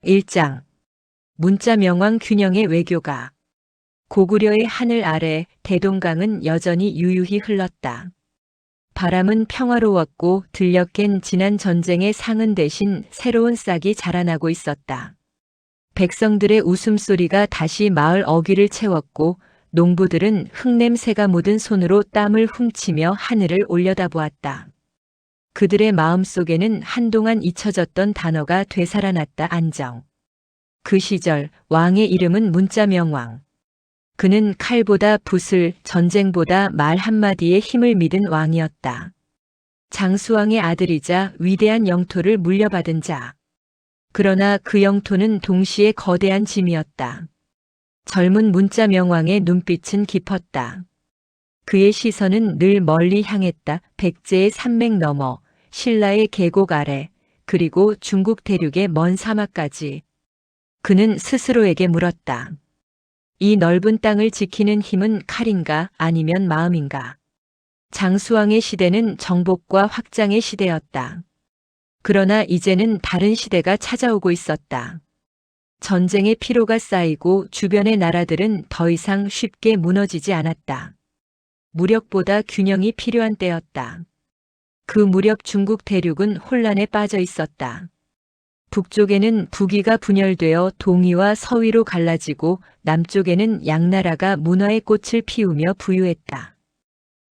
1장 문자명왕 균형의 외교가. 고구려의 하늘 아래 대동강은 여전히 유유히 흘렀다. 바람은 평화로웠고 들녘엔 지난 전쟁의 상흔 대신 새로운 싹이 자라나고 있었다. 백성들의 웃음소리가 다시 마을 어귀를 채웠고 농부들은 흙냄새가 묻은 손으로 땀을 훔치며 하늘을 올려다보았다. 그들의 마음속에는 한동안 잊혀졌던 단어가 되살아났다. 안정. 그 시절 왕의 이름은 문자명왕. 그는 칼보다 붓을, 전쟁보다 말 한마디에 힘을 믿은 왕이었다. 장수왕의 아들이자 위대한 영토를 물려받은 자. 그러나 그 영토는 동시에 거대한 짐이었다. 젊은 문자명왕의 눈빛은 깊었다. 그의 시선은 늘 멀리 향했다. 백제의 산맥 너머, 신라의 계곡 아래, 그리고 중국 대륙의 먼 사막까지. 그는 스스로에게 물었다. 이 넓은 땅을 지키는 힘은 칼인가 아니면 마음인가? 장수왕의 시대는 정복과 확장의 시대였다. 그러나 이제는 다른 시대가 찾아오고 있었다. 전쟁의 피로가 쌓이고 주변의 나라들은 더 이상 쉽게 무너지지 않았다. 무력보다 균형이 필요한 때였다. 그 무렵 중국 대륙은 혼란에 빠져 있었다. 북쪽에는 북위가 분열되어 동위와 서위로 갈라지고 남쪽에는 양나라가 문화의 꽃을 피우며 부유했다.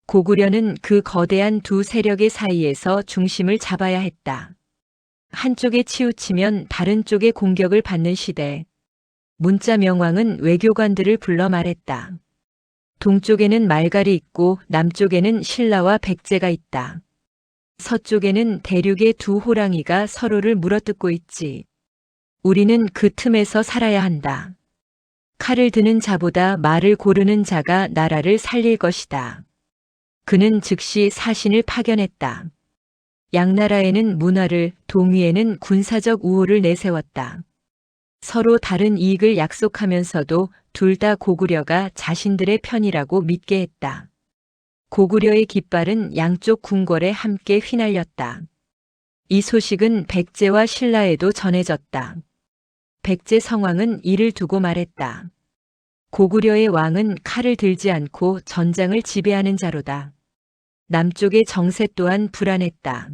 고구려는 그 거대한 두 세력의 사이에서 중심을 잡아야 했다. 한쪽에 치우치면 다른 쪽의 공격을 받는 시대. 문자명왕은 외교관들을 불러 말했다. 동쪽에는 말갈이 있고 남쪽에는 신라와 백제가 있다. 서쪽에는 대륙의 두 호랑이가 서로를 물어뜯고 있지. 우리는 그 틈에서 살아야 한다. 칼을 드는 자보다 말을 고르는 자가 나라를 살릴 것이다. 그는 즉시 사신을 파견했다. 양나라에는 문화를, 동위에는 군사적 우호를 내세웠다. 서로 다른 이익을 약속하면서도 둘 다 고구려가 자신들의 편이라고 믿게 했다. 고구려의 깃발은 양쪽 궁궐에 함께 휘날렸다. 이 소식은 백제와 신라에도 전해졌다. 백제 성왕은 이를 두고 말했다. 고구려의 왕은 칼을 들지 않고 전장을 지배하는 자로다. 남쪽의 정세 또한 불안했다.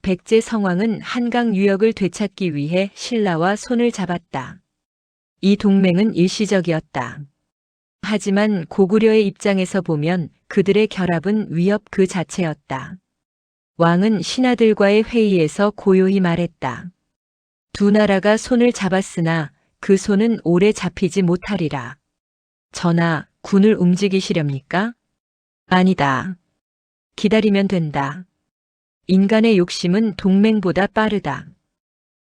백제 성왕은 한강 유역을 되찾기 위해 신라와 손을 잡았다. 이 동맹은 일시적이었다. 하지만 고구려의 입장에서 보면 그들의 결합은 위협 그 자체였다. 왕은 신하들과의 회의에서 고요히 말했다. 두 나라가 손을 잡았으나 그 손은 오래 잡히지 못하리라. 전하, 군을 움직이시렵니까? 아니다. 기다리면 된다. 인간의 욕심은 동맹보다 빠르다.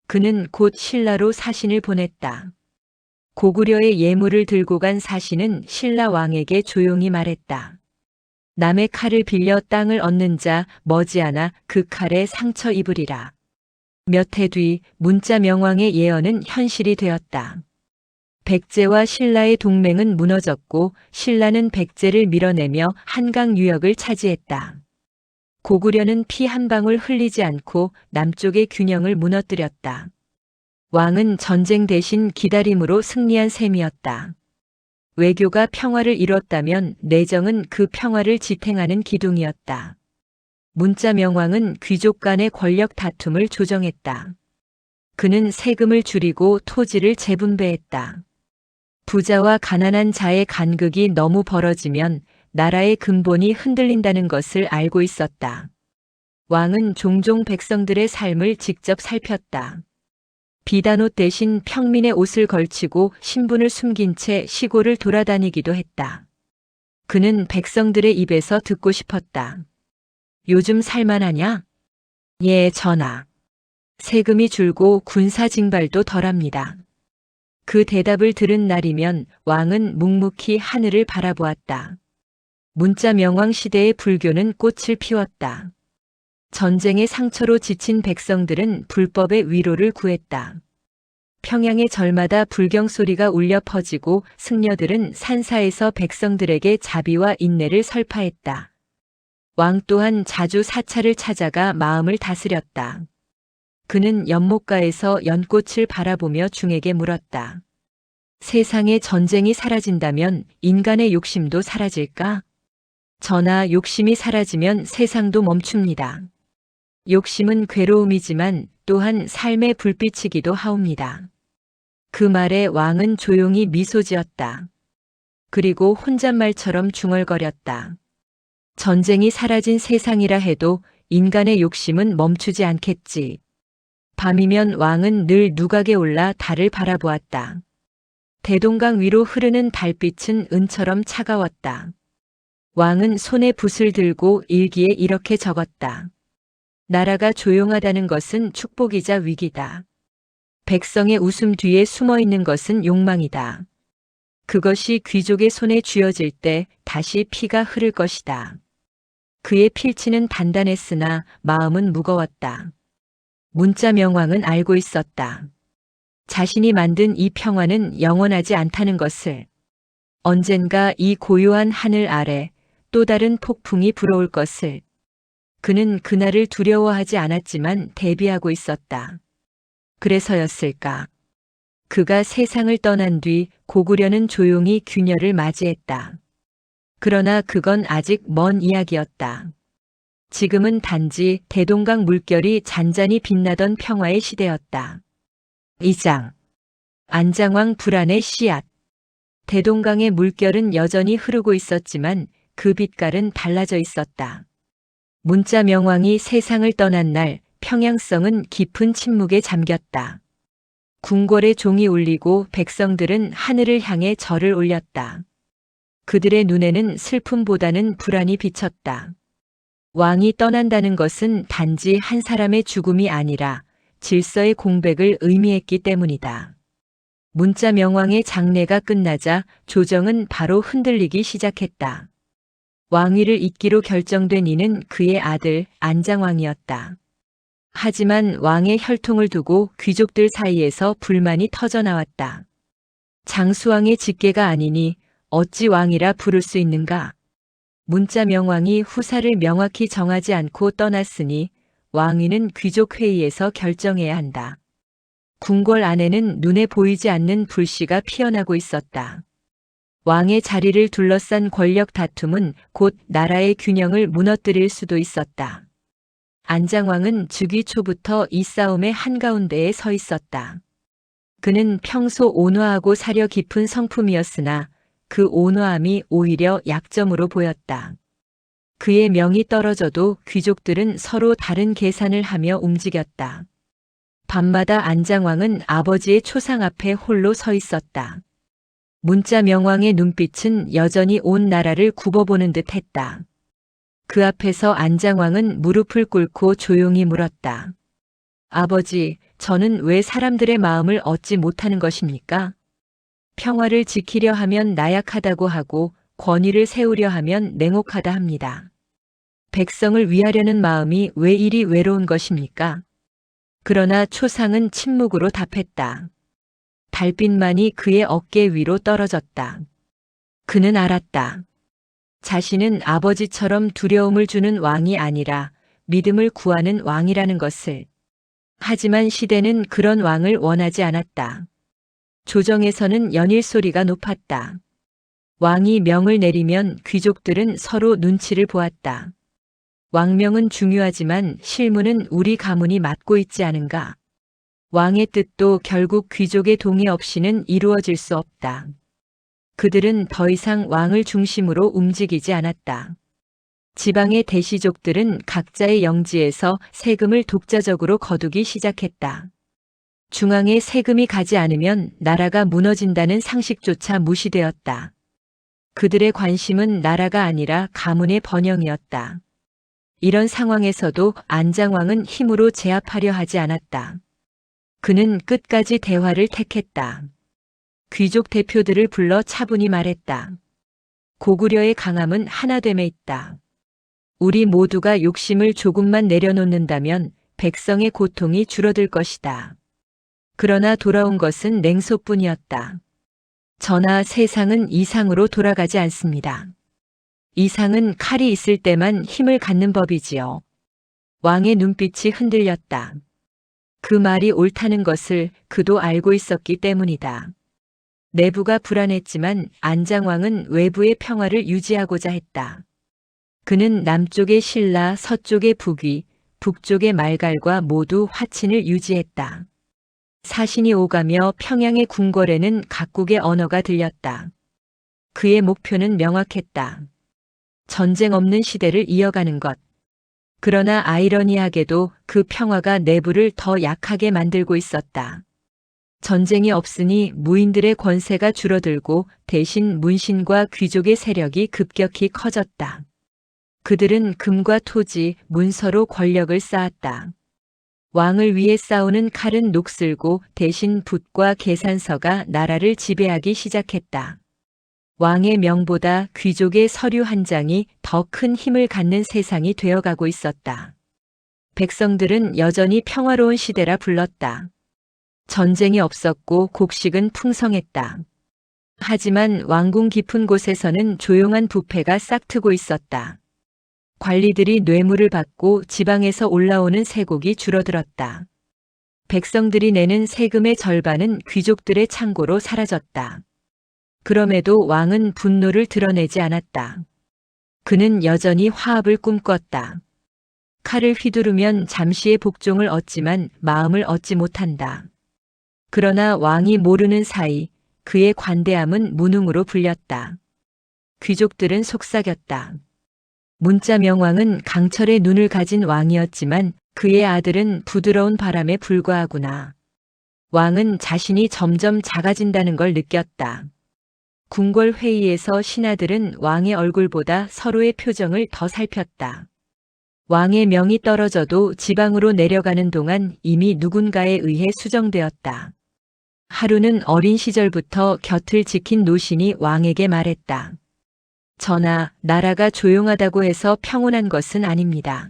그는 곧 신라로 사신을 보냈다. 고구려의 예물을 들고 간 사신은 신라 왕에게 조용히 말했다. 남의 칼을 빌려 땅을 얻는 자 머지않아 그 칼에 상처 입으리라. 몇 해 뒤 문자명왕의 예언은 현실이 되었다. 백제와 신라의 동맹은 무너졌고 신라는 백제를 밀어내며 한강 유역을 차지했다. 고구려는 피 한 방울 흘리지 않고 남쪽의 균형을 무너뜨렸다. 왕은 전쟁 대신 기다림으로 승리한 셈이었다. 외교가 평화를 이뤘다면 내정은 그 평화를 지탱하는 기둥이었다. 문자명왕은 귀족 간의 권력 다툼을 조정했다. 그는 세금을 줄이고 토지를 재분배했다. 부자와 가난한 자의 간극이 너무 벌어지면 나라의 근본이 흔들린다는 것을 알고 있었다. 왕은 종종 백성들의 삶을 직접 살폈다. 비단옷 대신 평민의 옷을 걸치고 신분을 숨긴 채 시골을 돌아다니기도 했다. 그는 백성들의 입에서 듣고 싶었다. 요즘 살만하냐? 예, 전하. 세금이 줄고 군사 징발도 덜합니다. 그 대답을 들은 날이면 왕은 묵묵히 하늘을 바라보았다. 문자명왕 시대의 불교는 꽃을 피웠다. 전쟁의 상처로 지친 백성들은 불법의 위로를 구했다. 평양의 절마다 불경 소리가 울려 퍼지고 승려들은 산사에서 백성들에게 자비와 인내를 설파했다. 왕 또한 자주 사찰을 찾아가 마음을 다스렸다. 그는 연못가에서 연꽃을 바라보며 중에게 물었다. 세상에 전쟁이 사라진다면 인간의 욕심도 사라질까? 전하, 욕심이 사라지면 세상도 멈춥니다. 욕심은 괴로움이지만 또한 삶의 불빛이기도 하옵니다. 그 말에 왕은 조용히 미소 지었다. 그리고 혼잣말처럼 중얼거렸다. 전쟁이 사라진 세상이라 해도 인간의 욕심은 멈추지 않겠지. 밤이면 왕은 늘 누각에 올라 달을 바라보았다. 대동강 위로 흐르는 달빛은 은처럼 차가웠다. 왕은 손에 붓을 들고 일기에 이렇게 적었다. 나라가 조용하다는 것은 축복이자 위기다. 백성의 웃음 뒤에 숨어 있는 것은 욕망이다. 그것이 귀족의 손에 쥐어질 때 다시 피가 흐를 것이다. 그의 필치는 단단했으나 마음은 무거웠다. 문자명왕은 알고 있었다. 자신이 만든 이 평화는 영원하지 않다는 것을. 언젠가 이 고요한 하늘 아래 또 다른 폭풍이 불어올 것을. 그는 그날을 두려워하지 않았지만 대비하고 있었다. 그래서였을까? 그가 세상을 떠난 뒤 고구려는 조용히 균열을 맞이했다. 그러나 그건 아직 먼 이야기였다. 지금은 단지 대동강 물결이 잔잔히 빛나던 평화의 시대였다. 2장. 안장왕 불안의 씨앗. 대동강의 물결은 여전히 흐르고 있었지만 그 빛깔은 달라져 있었다. 문자명왕이 세상을 떠난 날 평양성은 깊은 침묵에 잠겼다. 궁궐의 종이 울리고 백성들은 하늘을 향해 절을 올렸다. 그들의 눈에는 슬픔보다는 불안이 비쳤다. 왕이 떠난다는 것은 단지 한 사람의 죽음이 아니라 질서의 공백을 의미했기 때문이다. 문자명왕의 장례가 끝나자 조정은 바로 흔들리기 시작했다. 왕위를 잇기로 결정된 이는 그의 아들 안장왕이었다. 하지만 왕의 혈통을 두고 귀족들 사이에서 불만이 터져나왔다. 장수왕의 직계가 아니니 어찌 왕이라 부를 수 있는가? 문자명왕이 후사를 명확히 정하지 않고 떠났으니 왕위는 귀족회의에서 결정해야 한다. 궁궐 안에는 눈에 보이지 않는 불씨가 피어나고 있었다. 왕의 자리를 둘러싼 권력 다툼은 곧 나라의 균형을 무너뜨릴 수도 있었다. 안장왕은 즉위 초부터 이 싸움의 한가운데에 서 있었다. 그는 평소 온화하고 사려 깊은 성품이었으나 그 온화함이 오히려 약점으로 보였다. 그의 명이 떨어져도 귀족들은 서로 다른 계산을 하며 움직였다. 밤마다 안장왕은 아버지의 초상 앞에 홀로 서 있었다. 문자명왕의 눈빛은 여전히 온 나라를 굽어보는 듯 했다. 그 앞에서 안장왕은 무릎을 꿇고 조용히 물었다. 아버지, 저는 왜 사람들의 마음을 얻지 못하는 것입니까? 평화를 지키려 하면 나약하다고 하고 권위를 세우려 하면 냉혹하다 합니다. 백성을 위하려는 마음이 왜 이리 외로운 것입니까? 그러나 초상은 침묵으로 답했다. 달빛만이 그의 어깨 위로 떨어졌다. 그는 알았다. 자신은 아버지처럼 두려움을 주는 왕이 아니라 믿음을 구하는 왕이라는 것을. 하지만 시대는 그런 왕을 원하지 않았다. 조정에서는 연일 소리가 높았다. 왕이 명을 내리면 귀족들은 서로 눈치를 보았다. 왕명은 중요하지만 실무는 우리 가문이 맡고 있지 않은가. 왕의 뜻도 결국 귀족의 동의 없이는 이루어질 수 없다. 그들은 더 이상 왕을 중심으로 움직이지 않았다. 지방의 대시족들은 각자의 영지에서 세금을 독자적으로 거두기 시작했다. 중앙에 세금이 가지 않으면 나라가 무너진다는 상식조차 무시되었다. 그들의 관심은 나라가 아니라 가문의 번영이었다. 이런 상황에서도 안장왕은 힘으로 제압하려 하지 않았다. 그는 끝까지 대화를 택했다. 귀족 대표들을 불러 차분히 말했다. 고구려의 강함은 하나됨에 있다. 우리 모두가 욕심을 조금만 내려놓는다면 백성의 고통이 줄어들 것이다. 그러나 돌아온 것은 냉소뿐이었다. 전하, 세상은 이상으로 돌아가지 않습니다. 이상은 칼이 있을 때만 힘을 갖는 법이지요. 왕의 눈빛이 흔들렸다. 그 말이 옳다는 것을 그도 알고 있었기 때문이다. 내부가 불안했지만 안장왕은 외부의 평화를 유지하고자 했다. 그는 남쪽의 신라, 서쪽의 북위, 북쪽의 말갈과 모두 화친을 유지했다. 사신이 오가며 평양의 궁궐에는 각국의 언어가 들렸다. 그의 목표는 명확했다. 전쟁 없는 시대를 이어가는 것. 그러나 아이러니하게도 그 평화가 내부를 더 약하게 만들고 있었다. 전쟁이 없으니 무인들의 권세가 줄어들고 대신 문신과 귀족의 세력이 급격히 커졌다. 그들은 금과 토지, 문서로 권력을 쌓았다. 왕을 위해 싸우는 칼은 녹슬고 대신 붓과 계산서가 나라를 지배하기 시작했다. 왕의 명보다 귀족의 서류 한 장이 더 큰 힘을 갖는 세상이 되어가고 있었다. 백성들은 여전히 평화로운 시대라 불렀다. 전쟁이 없었고 곡식은 풍성했다. 하지만 왕궁 깊은 곳에서는 조용한 부패가 싹트고 있었다. 관리들이 뇌물을 받고 지방에서 올라오는 세곡이 줄어들었다. 백성들이 내는 세금의 절반은 귀족들의 창고로 사라졌다. 그럼에도 왕은 분노를 드러내지 않았다. 그는 여전히 화합을 꿈꿨다. 칼을 휘두르면 잠시의 복종을 얻지만 마음을 얻지 못한다. 그러나 왕이 모르는 사이 그의 관대함은 무능으로 불렸다. 귀족들은 속삭였다. 문자 명왕은 강철의 눈을 가진 왕이었지만 그의 아들은 부드러운 바람에 불과하구나. 왕은 자신이 점점 작아진다는 걸 느꼈다. 궁궐 회의에서 신하들은 왕의 얼굴보다 서로의 표정을 더 살폈다. 왕의 명이 떨어져도 지방으로 내려가는 동안 이미 누군가에 의해 수정되었다. 하루는 어린 시절부터 곁을 지킨 노신이 왕에게 말했다. 전하, 나라가 조용하다고 해서 평온한 것은 아닙니다.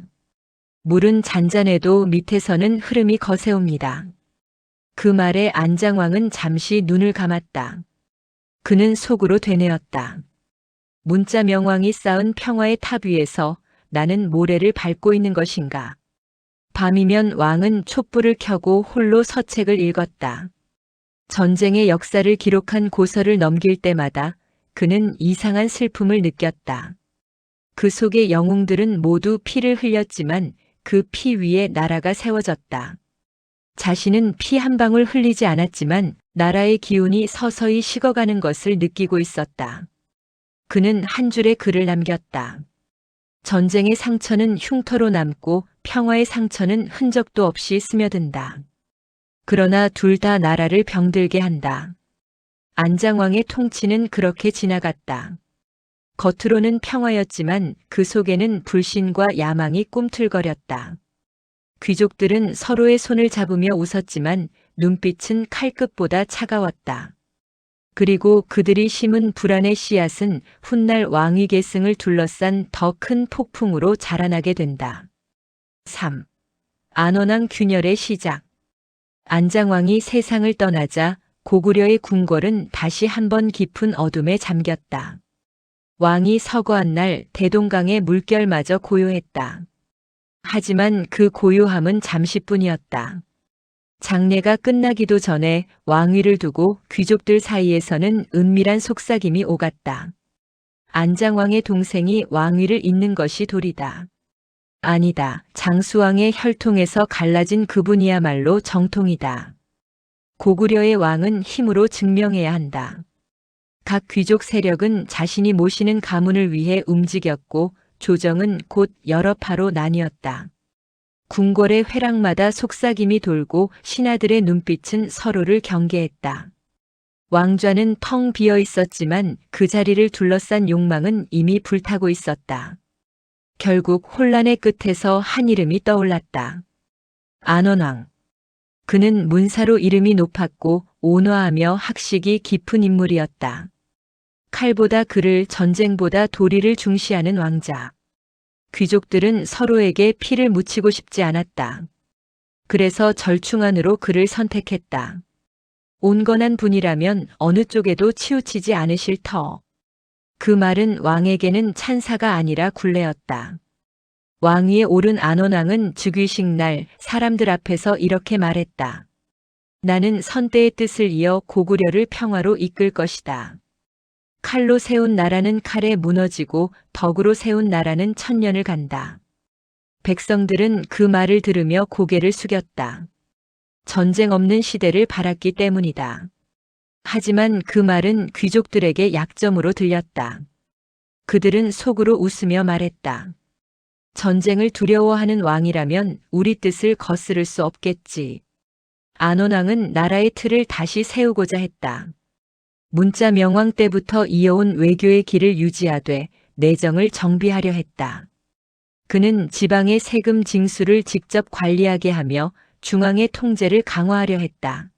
물은 잔잔해도 밑에서는 흐름이 거세옵니다. 그 말에 안장왕은 잠시 눈을 감았다. 그는 속으로 되뇌었다. 문자 명왕이 쌓은 평화의 탑 위에서 나는 모래를 밟고 있는 것인가. 밤이면 왕은 촛불을 켜고 홀로 서책을 읽었다. 전쟁의 역사를 기록한 고서를 넘길 때마다 그는 이상한 슬픔을 느꼈다. 그 속의 영웅들은 모두 피를 흘렸지만 그 피 위에 나라가 세워졌다. 자신은 피 한 방울 흘리지 않았지만 나라의 기운이 서서히 식어가는 것을 느끼고 있었다. 그는 한 줄의 글을 남겼다. 전쟁의 상처는 흉터로 남고 평화의 상처는 흔적도 없이 스며든다. 그러나 둘 다 나라를 병들게 한다. 안장왕의 통치는 그렇게 지나갔다. 겉으로는 평화였지만 그 속에는 불신과 야망이 꿈틀거렸다. 귀족들은 서로의 손을 잡으며 웃었지만 눈빛은 칼끝보다 차가웠다. 그리고 그들이 심은 불안의 씨앗은 훗날 왕위 계승을 둘러싼 더 큰 폭풍으로 자라나게 된다. 3. 안원왕 균열의 시작. 안장왕이 세상을 떠나자 고구려의 궁궐은 다시 한번 깊은 어둠에 잠겼다. 왕이 서거한 날 대동강의 물결마저 고요했다. 하지만 그 고요함은 잠시뿐이었다. 장례가 끝나기도 전에 왕위를 두고 귀족들 사이에서는 은밀한 속삭임이 오갔다. 안장왕의 동생이 왕위를 잇는 것이 도리다. 아니다. 장수왕의 혈통에서 갈라진 그분이야말로 정통이다. 고구려의 왕은 힘으로 증명해야 한다. 각 귀족 세력은 자신이 모시는 가문을 위해 움직였고 조정은 곧 여러 파로 나뉘었다. 궁궐의 회랑마다 속삭임이 돌고 신하들의 눈빛은 서로를 경계했다. 왕좌는 텅 비어 있었지만 그 자리를 둘러싼 욕망은 이미 불타고 있었다. 결국 혼란의 끝에서 한 이름이 떠올랐다. 안원왕. 그는 문사로 이름이 높았고 온화하며 학식이 깊은 인물이었다. 칼보다 글을, 전쟁보다 도리를 중시하는 왕자. 귀족들은 서로에게 피를 묻히고 싶지 않았다. 그래서 절충안으로 그를 선택했다. 온건한 분이라면 어느 쪽에도 치우치지 않으실 터. 그 말은 왕에게는 찬사가 아니라 굴레였다. 왕위에 오른 안원왕은 즉위식 날 사람들 앞에서 이렇게 말했다. 나는 선대의 뜻을 이어 고구려를 평화로 이끌 것이다. 칼로 세운 나라는 칼에 무너지고 덕으로 세운 나라는 천년을 간다. 백성들은 그 말을 들으며 고개를 숙였다. 전쟁 없는 시대를 바랐기 때문이다. 하지만 그 말은 귀족들에게 약점으로 들렸다. 그들은 속으로 웃으며 말했다. 전쟁을 두려워하는 왕이라면 우리 뜻을 거스를 수 없겠지. 안원왕은 나라의 틀을 다시 세우고자 했다. 문자 명왕 때부터 이어온 외교의 길을 유지하되 내정을 정비하려 했다. 그는 지방의 세금 징수를 직접 관리하게 하며 중앙의 통제를 강화하려 했다.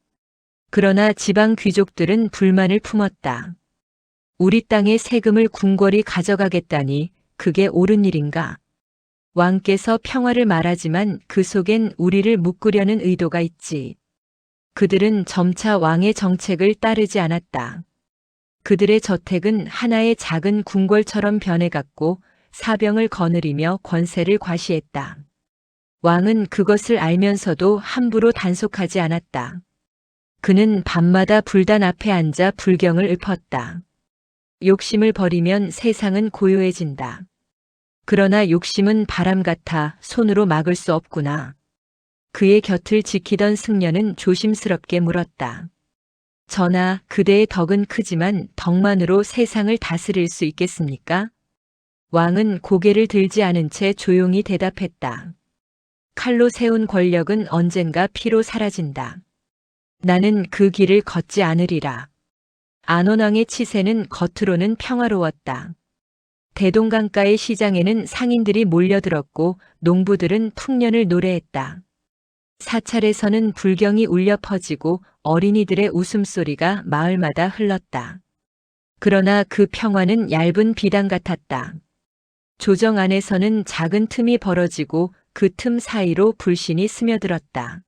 그러나 지방 귀족들은 불만을 품었다. 우리 땅의 세금을 궁궐이 가져가겠다니 그게 옳은 일인가? 왕께서 평화를 말하지만 그 속엔 우리를 묶으려는 의도가 있지. 그들은 점차 왕의 정책을 따르지 않았다. 그들의 저택은 하나의 작은 궁궐처럼 변해갔고 사병을 거느리며 권세를 과시했다. 왕은 그것을 알면서도 함부로 단속하지 않았다. 그는 밤마다 불단 앞에 앉아 불경을 읊었다. 욕심을 버리면 세상은 고요해진다. 그러나 욕심은 바람 같아 손으로 막을 수 없구나. 그의 곁을 지키던 승려는 조심스럽게 물었다. 전하, 그대의 덕은 크지만 덕만으로 세상을 다스릴 수 있겠습니까? 왕은 고개를 들지 않은 채 조용히 대답했다. 칼로 세운 권력은 언젠가 피로 사라진다. 나는 그 길을 걷지 않으리라. 안원왕의 치세는 겉으로는 평화로웠다. 대동강가의 시장에는 상인들이 몰려들었고 농부들은 풍년을 노래했다. 사찰에서는 불경이 울려 퍼지고 어린이들의 웃음소리가 마을마다 흘렀다. 그러나 그 평화는 얇은 비단 같았다. 조정 안에서는 작은 틈이 벌어지고 그 틈 사이로 불신이 스며들었다.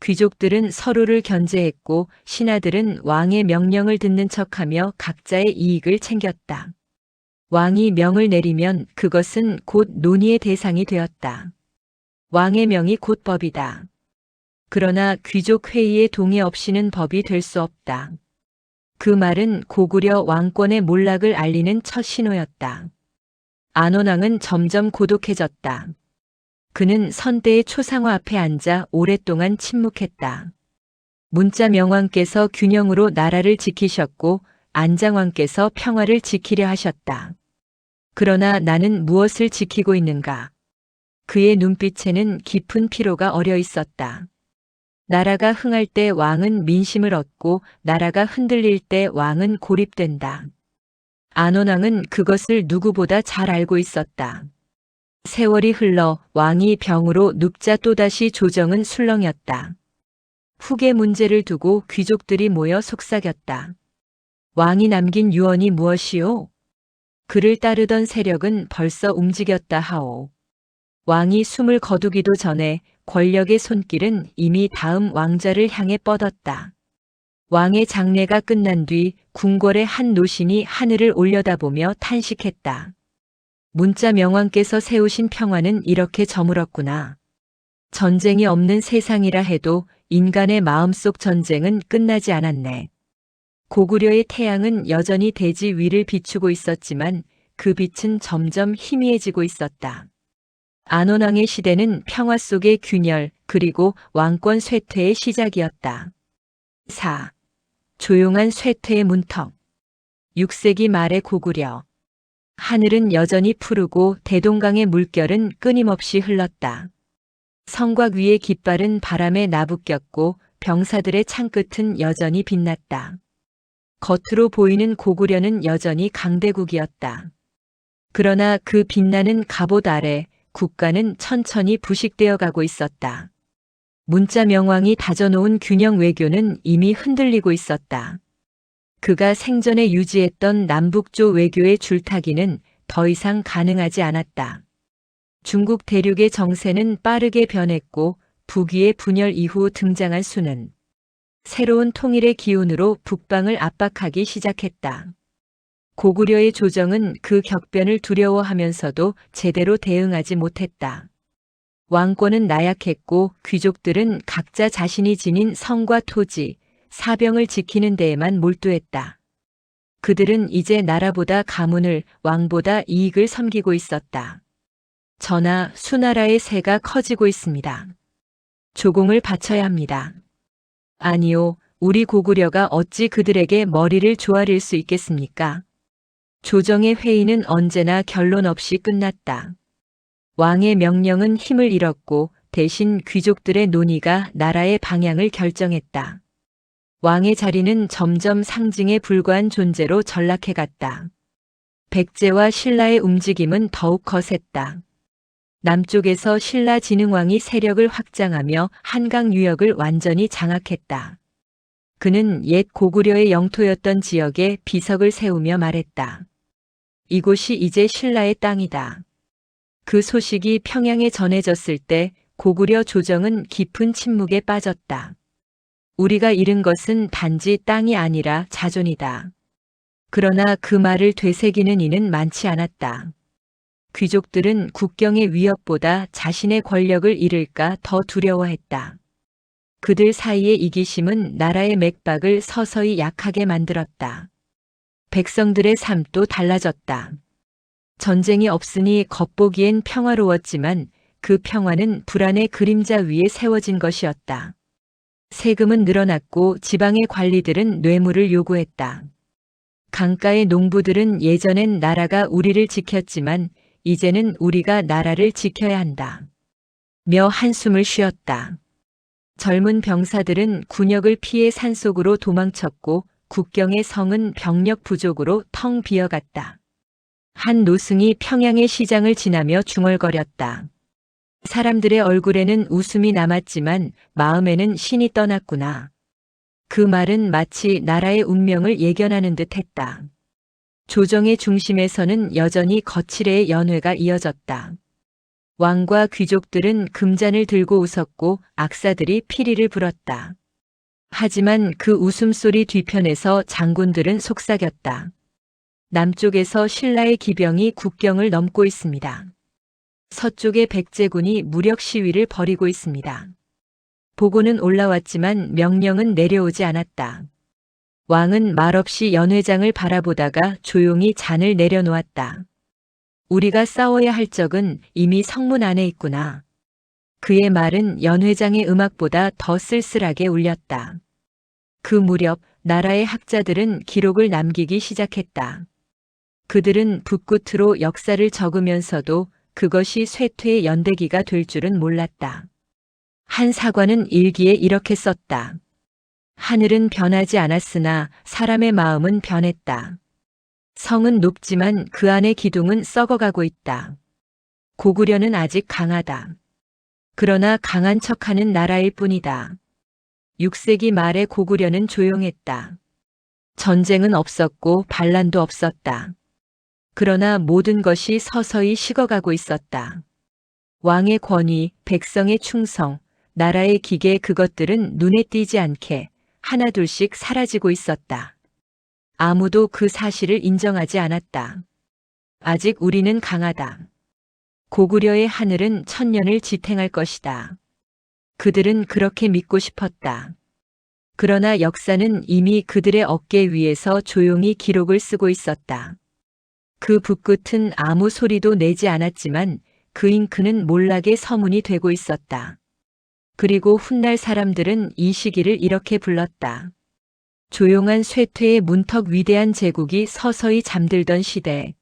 귀족들은 서로를 견제했고 신하들은 왕의 명령을 듣는 척하며 각자의 이익을 챙겼다. 왕이 명을 내리면 그것은 곧 논의의 대상이 되었다. 왕의 명이 곧 법이다. 그러나 귀족 회의의 동의 없이는 법이 될 수 없다. 그 말은 고구려 왕권의 몰락을 알리는 첫 신호였다. 안원왕은 점점 고독해졌다. 그는 선대의 초상화 앞에 앉아 오랫동안 침묵했다. 문자 명왕께서 균형으로 나라를 지키셨고 안장왕께서 평화를 지키려 하셨다. 그러나 나는 무엇을 지키고 있는가? 그의 눈빛에는 깊은 피로가 어려 있었다. 나라가 흥할 때 왕은 민심을 얻고 나라가 흔들릴 때 왕은 고립된다. 안원왕은 그것을 누구보다 잘 알고 있었다. 세월이 흘러 왕이 병으로 눕자 또다시 조정은 술렁였다. 후계 문제를 두고 귀족들이 모여 속삭였다. 왕이 남긴 유언이 무엇이오? 그를 따르던 세력은 벌써 움직였다 하오. 왕이 숨을 거두기도 전에 권력의 손길은 이미 다음 왕자를 향해 뻗었다. 왕의 장례가 끝난 뒤 궁궐의 한 노신이 하늘을 올려다보며 탄식했다. 문자 명왕께서 세우신 평화는 이렇게 저물었구나. 전쟁이 없는 세상이라 해도 인간의 마음속 전쟁은 끝나지 않았네. 고구려의 태양은 여전히 대지 위를 비추고 있었지만 그 빛은 점점 희미해지고 있었다. 안원왕의 시대는 평화 속의 균열 그리고 왕권 쇠퇴의 시작이었다. 4. 조용한 쇠퇴의 문턱. 6세기 말의 고구려. 하늘은 여전히 푸르고 대동강의 물결은 끊임없이 흘렀다. 성곽 위의 깃발은 바람에 나부꼈고 병사들의 창끝은 여전히 빛났다. 겉으로 보이는 고구려는 여전히 강대국이었다. 그러나 그 빛나는 갑옷 아래 국가는 천천히 부식되어 가고 있었다. 문자 명왕이 다져놓은 균형 외교는 이미 흔들리고 있었다. 그가 생전에 유지했던 남북조 외교의 줄타기는 더 이상 가능하지 않았다. 중국 대륙의 정세는 빠르게 변했고 북위의 분열 이후 등장한 수는 새로운 통일의 기운으로 북방을 압박하기 시작했다. 고구려의 조정은 그 격변을 두려워하면서도 제대로 대응하지 못했다. 왕권은 나약했고 귀족들은 각자 자신이 지닌 성과 토지, 사병을 지키는 데에만 몰두했다. 그들은 이제 나라보다 가문을, 왕보다 이익을 섬기고 있었다. 전하, 수나라의 세가 커지고 있습니다. 조공을 바쳐야 합니다. 아니요, 우리 고구려가 어찌 그들에게 머리를 조아릴 수 있겠습니까? 조정의 회의는 언제나 결론 없이 끝났다. 왕의 명령은 힘을 잃었고 대신 귀족들의 논의가 나라의 방향을 결정했다. 왕의 자리는 점점 상징에 불과한 존재로 전락해갔다. 백제와 신라의 움직임은 더욱 거셌다. 남쪽에서 신라 진흥왕이 세력을 확장하며 한강 유역을 완전히 장악했다. 그는 옛 고구려의 영토였던 지역에 비석을 세우며 말했다. 이곳이 이제 신라의 땅이다. 그 소식이 평양에 전해졌을 때 고구려 조정은 깊은 침묵에 빠졌다. 우리가 잃은 것은 단지 땅이 아니라 자존이다. 그러나 그 말을 되새기는 이는 많지 않았다. 귀족들은 국경의 위협보다 자신의 권력을 잃을까 더 두려워했다. 그들 사이의 이기심은 나라의 맥박을 서서히 약하게 만들었다. 백성들의 삶도 달라졌다. 전쟁이 없으니 겉보기엔 평화로웠지만 그 평화는 불안의 그림자 위에 세워진 것이었다. 세금은 늘어났고 지방의 관리들은 뇌물을 요구했다. 강가의 농부들은 예전엔 나라가 우리를 지켰지만 이제는 우리가 나라를 지켜야 한다. 며 한숨을 쉬었다. 젊은 병사들은 군역을 피해 산속으로 도망쳤고 국경의 성은 병력 부족으로 텅 비어갔다. 한 노승이 평양의 시장을 지나며 중얼거렸다. 사람들의 얼굴에는 웃음이 남았지만 마음에는 신이 떠났구나. 그 말은 마치 나라의 운명을 예견하는 듯 했다. 조정의 중심에서는 여전히 거칠의 연회가 이어졌다. 왕과 귀족들은 금잔을 들고 웃었고 악사들이 피리를 불었다. 하지만 그 웃음소리 뒤편에서 장군들은 속삭였다. 남쪽에서 신라의 기병이 국경을 넘고 있습니다. 서쪽의 백제군이 무력 시위를 벌이고 있습니다. 보고는 올라왔지만 명령은 내려오지 않았다. 왕은 말없이 연회장을 바라보다가 조용히 잔을 내려놓았다. 우리가 싸워야 할 적은 이미 성문 안에 있구나. 그의 말은 연회장의 음악보다 더 쓸쓸하게 울렸다. 그 무렵 나라의 학자들은 기록을 남기기 시작했다. 그들은 붓끝으로 역사를 적으면서도 그것이 쇠퇴의 연대기가 될 줄은 몰랐다. 한 사관은 일기에 이렇게 썼다. 하늘은 변하지 않았으나 사람의 마음은 변했다. 성은 높지만 그 안의 기둥은 썩어가고 있다. 고구려는 아직 강하다. 그러나 강한 척하는 나라일 뿐이다. 6세기 말에 고구려는 조용했다. 전쟁은 없었고 반란도 없었다. 그러나 모든 것이 서서히 식어가고 있었다. 왕의 권위, 백성의 충성, 나라의 기계 그것들은 눈에 띄지 않게 하나둘씩 사라지고 있었다. 아무도 그 사실을 인정하지 않았다. 아직 우리는 강하다. 고구려의 하늘은 천년을 지탱할 것이다. 그들은 그렇게 믿고 싶었다. 그러나 역사는 이미 그들의 어깨 위에서 조용히 기록을 쓰고 있었다. 그 붓끝은 아무 소리도 내지 않았지만 그 잉크는 몰락의 서문이 되고 있었다. 그리고 훗날 사람들은 이 시기를 이렇게 불렀다. 조용한 쇠퇴의 문턱 위대한 제국이 서서히 잠들던 시대.